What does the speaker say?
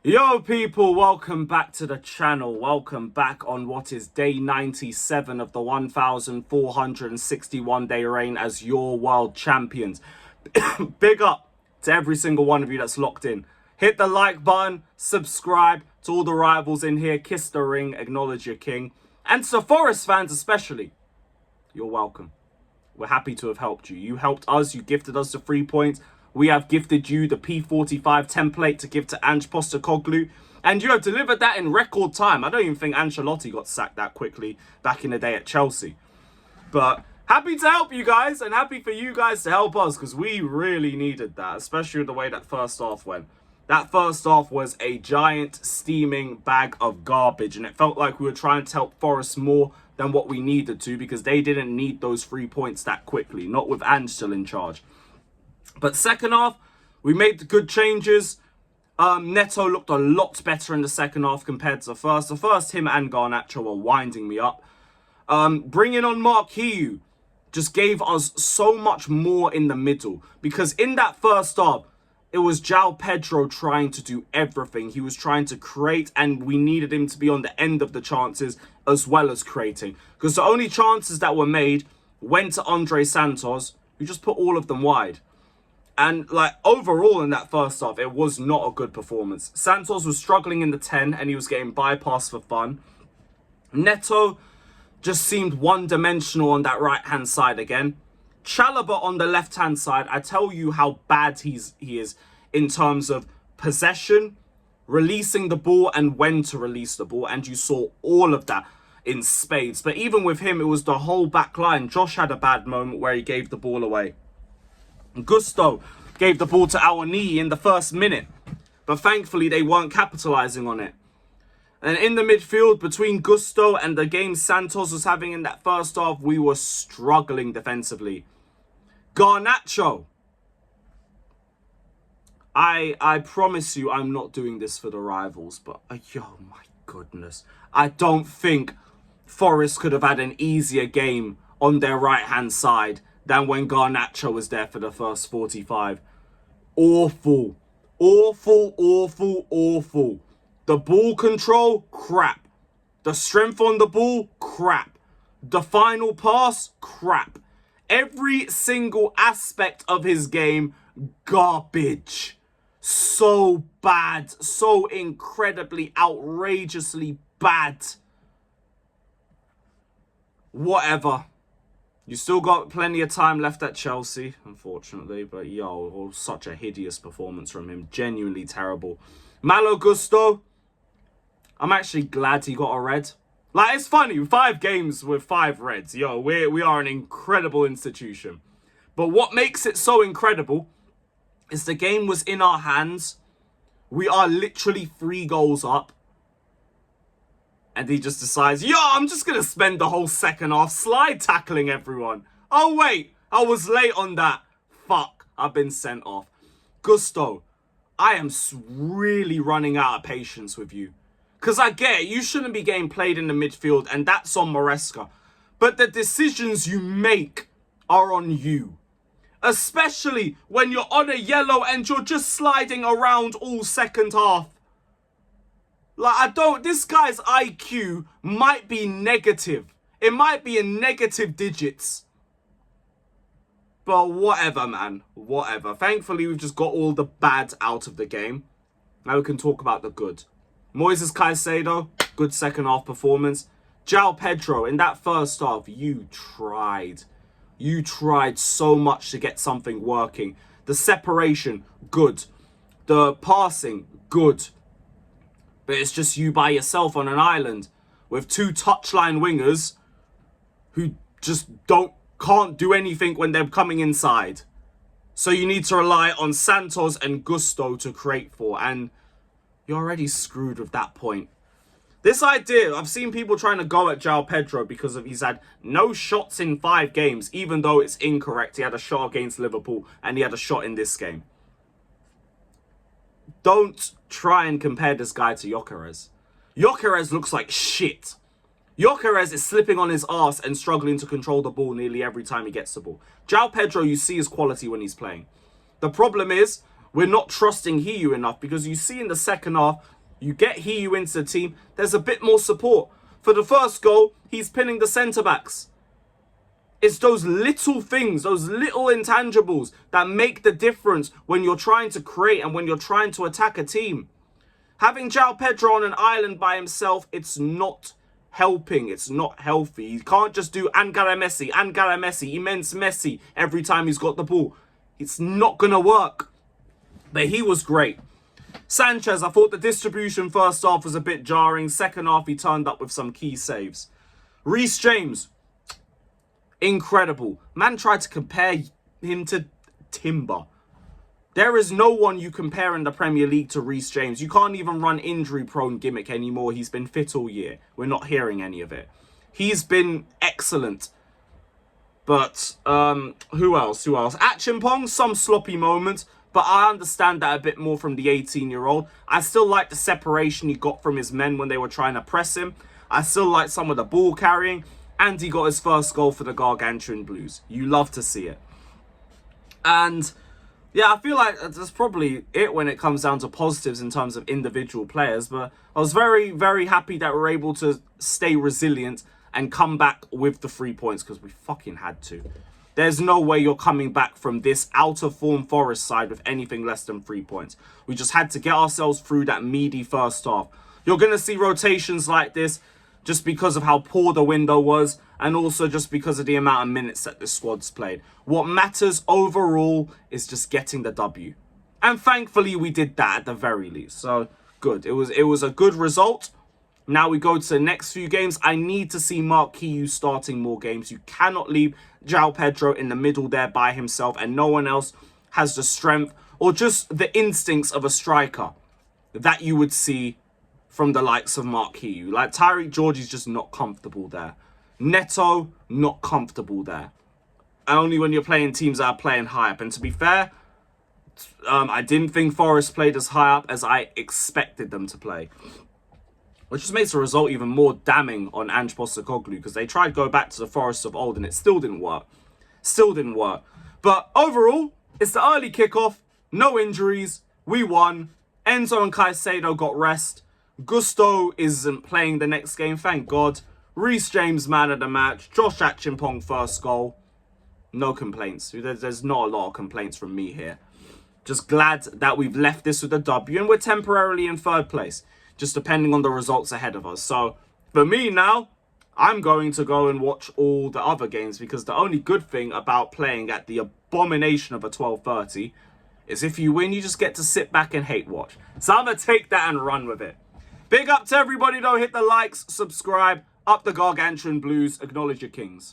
Yo people, welcome back to the channel. Welcome back on what is day 97 of the 1461 day reign as your world champions. Big up to every single one of you that's locked in. Hit the like button, subscribe to all the rivals in here, kiss the ring, acknowledge your king. And to Forest fans especially, you're welcome. We're happy to have helped you. You helped us, you gifted us the 3 points. We have gifted you the P45 template to give to Ange Postecoglou. And you have delivered that in record time. I don't even think Ancelotti got sacked that quickly back in the day at Chelsea. But happy to help you guys and happy for you guys to help us because we really needed that, especially with the way that first half went. That first half was a giant steaming bag of garbage and it felt like we were trying to help Forest more than what we needed to because they didn't need those 3 points that quickly, not with Ange still in charge. But second half, we made the good changes. Neto looked a lot better in the second half compared to the first. The first, him and Garnacho were winding me up. Bringing on Marquinhos just gave us so much more in the middle. Because in that first half, it was João Pedro trying to do everything. He was trying to create and we needed him to be on the end of the chances as well as creating. Because the only chances that were made went to Andre Santos, who just put all of them wide. And like overall in that first half, it was not a good performance. Santos was struggling in the 10 and he was getting bypassed for fun. Neto just seemed one-dimensional on that right-hand side again. Chalobah on the left-hand side, I tell you how bad he is in terms of possession, releasing the ball and when to release the ball. And you saw all of that in spades. But even with him, it was the whole back line. Josh had a bad moment where he gave the ball away. Gusto gave the ball to Awoniyi in the first minute, but thankfully they weren't capitalizing on it. And in the midfield, between Gusto and the game Santos was having in that first half, we were struggling defensively. Garnacho. I promise you I'm not doing this for the rivals, but yo, my goodness. I don't think Forest could have had an easier game on their right-hand side than when Garnacho was there for the first 45. Awful. Awful, awful, awful. The ball control, crap. The strength on the ball, crap. The final pass, crap. Every single aspect of his game, garbage. So bad. So incredibly, outrageously bad. Whatever. You still got plenty of time left at Chelsea, unfortunately. But, yo, such a hideous performance from him. Genuinely terrible. Malo Gusto, I'm actually glad he got a red. Like, it's funny. 5 games with 5 reds. Yo, we are an incredible institution. But what makes it so incredible is the game was in our hands. We are literally 3 goals up. And he just decides, yo, I'm just going to spend the whole second half slide tackling everyone. Oh, wait, I was late on that. Fuck, I've been sent off. Gusto, I am really running out of patience with you. Because I get it, you shouldn't be getting played in the midfield, and that's on Maresca. But the decisions you make are on you. Especially when you're on a yellow and you're just sliding around all second half. Like, this guy's IQ might be negative. It might be in negative digits. But whatever, man. Whatever. Thankfully, we've just got all the bad out of the game. Now we can talk about the good. Moises Caicedo, good second half performance. João Pedro, in that first half, you tried. You tried so much to get something working. The separation, good. The passing, good. But it's just you by yourself on an island with 2 touchline wingers who just can't do anything when they're coming inside. So you need to rely on Santos and Gusto to create for, and you're already screwed with that point. This idea, I've seen people trying to go at João Pedro because he's had no shots in 5 games, even though it's incorrect. He had a shot against Liverpool and he had a shot in this game. Don't try and compare this guy to Gyökeres. Gyökeres looks like shit. Gyökeres is slipping on his arse and struggling to control the ball nearly every time he gets the ball. João Pedro, you see his quality when he's playing. The problem is, we're not trusting Hiyu enough, because you see in the second half, you get Hiyu into the team, there's a bit more support. For the first goal, he's pinning the centre-backs. It's those little things, those little intangibles that make the difference when you're trying to create and when you're trying to attack a team. Having João Pedro on an island by himself, it's not helping. It's not healthy. You can't just do Angara Messi, immense Messi every time he's got the ball. It's not going to work. But he was great. Sanchez, I thought the distribution first half was a bit jarring. Second half, he turned up with some key saves. Reece James, incredible. Man tried to compare him to Timber. There is no one you compare in the Premier League to Reece James. You can't even run injury-prone gimmick anymore. He's been fit all year. We're not hearing any of it. He's been excellent. But who else? Achimpong, some sloppy moments. But I understand that a bit more from the 18-year-old. I still like the separation he got from his men when they were trying to press him. I still like some of the ball carrying. And he got his first goal for the Gargantuan Blues. You love to see it. And yeah, I feel like that's probably it when it comes down to positives in terms of individual players. But I was very, very happy that we're able to stay resilient and come back with the 3 points, because we fucking had to. There's no way you're coming back from this out of form Forest side with anything less than 3 points. We just had to get ourselves through that meaty first half. You're going to see rotations like this just because of how poor the window was, and also just because of the amount of minutes that the squad's played. What matters overall is just getting the W. And thankfully we did that at the very least. So good. It was a good result. Now we go to the next few games. I need to see Mark Hiyu starting more games. You cannot leave João Pedro in the middle there by himself, and no one else has the strength or just the instincts of a striker that you would see from the likes of Mark Hiyu. Like Tyreek Georgie's just not comfortable there. Neto, not comfortable there. Only when you're playing teams that are playing high up. And to be fair, I didn't think Forest played as high up as I expected them to play. Which just makes the result even more damning on Ange Postecoglou, because they tried to go back to the Forest of old and it still didn't work. Still didn't work. But overall, it's the early kickoff. No injuries. We won. Enzo and Caicedo got rest. Gusto isn't playing the next game, thank God. Reece James, man of the match. Josh Achimpong, first goal. No complaints. There's not a lot of complaints from me here. Just glad that we've left this with a W and we're temporarily in third place, just depending on the results ahead of us. So, for me now, I'm going to go and watch all the other games, because the only good thing about playing at the abomination of a 12:30 is if you win, you just get to sit back and hate watch. So I'm going to take that and run with it. Big up to everybody though. Hit the likes, subscribe, up the Gargantuan Blues, acknowledge your kings.